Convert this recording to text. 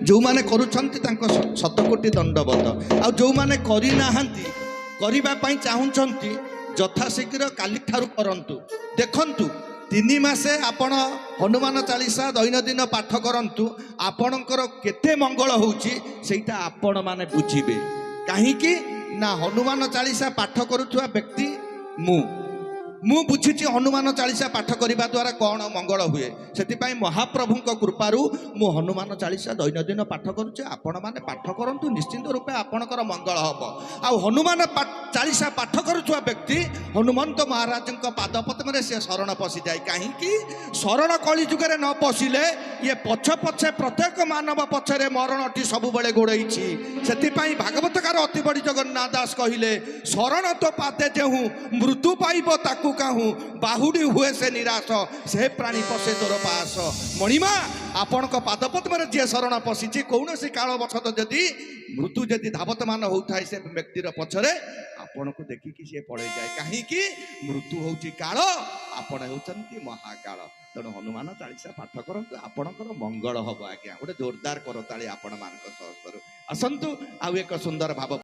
ଯେଉଁମାନେ କରୁଛନ୍ତି ତାଙ୍କ ଶତକୋଟି ଦଣ୍ଡବତ। ଆଉ ଯେଉଁମାନେ କରିନାହାନ୍ତି କରିବା ପାଇଁ ଚାହୁଁଛନ୍ତି ଯଥାଶୀଘ୍ର କାଲିଠାରୁ କରନ୍ତୁ। ଦେଖନ୍ତୁ 3 ମାସେ ଆପଣ ହନୁମାନ ଚାଳିଶା ଦୈନନ୍ଦିନ ପାଠ କରନ୍ତୁ, ଆପଣଙ୍କର କେତେ ମଙ୍ଗଳ ହେଉଛି ସେଇଟା ଆପଣମାନେ ବୁଝିବେ। କାହିଁକି ନା ହନୁମାନ ଚାଳିଶା ପାଠ କରୁଥିବା ବ୍ୟକ୍ତି ମୁଁ ବୁଝିଛି ହନୁମାନ ଚାଳିଶା ପାଠ କରିବା ଦ୍ୱାରା କ'ଣ ମଙ୍ଗଳ ହୁଏ। ସେଥିପାଇଁ ମହାପ୍ରଭୁଙ୍କ କୃପାରୁ ମୁଁ ହନୁମାନ ଚାଳିଶା ଦୈନନ୍ଦିନ ପାଠ କରୁଛି। ଆପଣମାନେ ପାଠ କରନ୍ତୁ, ନିଶ୍ଚିନ୍ତ ରୂପେ ଆପଣଙ୍କର ମଙ୍ଗଳ ହେବ। ଆଉ ହନୁମାନ ଚାଳିଶା ପାଠ କରୁଥିବା ବ୍ୟକ୍ତି ହନୁମନ୍ତ ମହାରାଜଙ୍କ ପାଦ ପଦ୍ମରେ ସେ ଶରଣ ପଶିଯାଏ। କାହିଁକି ଶରଣ କଳି ଯୁଗରେ ନ ପଶିଲେ ଇଏ ପଛେ ପ୍ରତ୍ୟେକ ମାନବ ପଛରେ ମରଣଟି ସବୁବେଳେ ଗୋଡ଼େଇଛି। ସେଥିପାଇଁ ଭାଗବତକାର ଅତି ବଡ଼ି ଜଗନ୍ନାଥ ଦାସ କହିଲେ, ଶରଣ ତ ପାଦେ ଯେହୁଁ ମୃତ୍ୟୁ ପାଇବ ତାକୁ କାହୁଁ, ବାହୁଡ଼ି ହୁଏ ସେ ନିରାଶ ସେ ପ୍ରାଣୀ ପଶେ ତୋର ପାଶ। ମଣିମା ଆପଣଙ୍କ ପାଦ ପଦ୍ମରେ ଯିଏ ଶରଣ ପଶିଛି, କୌଣସି କାଳବଶତ ଯଦି ମୃତ୍ୟୁ ଯଦି ଧାବତମାନ ହେଉଥାଏ ସେ ବ୍ୟକ୍ତିର ପଛରେ, ଆପଣଙ୍କୁ ଦେଖିକି ସିଏ ପଳେଇଯାଏ। କାହିଁକି ମୃତ୍ୟୁ ହେଉଛି କାଳ, ଆପଣ ହେଉଛନ୍ତି ମହାକାଳ। ତେଣୁ ହନୁମାନ ଚାଳିଶା ପାଠ କରନ୍ତୁ, ଆପଣଙ୍କର ମଙ୍ଗଳ ହବ। ଆଜ୍ଞା ଗୋଟେ ଜୋରଦାର କରତାଳି ଆପଣମାନଙ୍କ ସହ। ଆସନ୍ତୁ ଆଉ ଏକ ସୁନ୍ଦର ଭାବ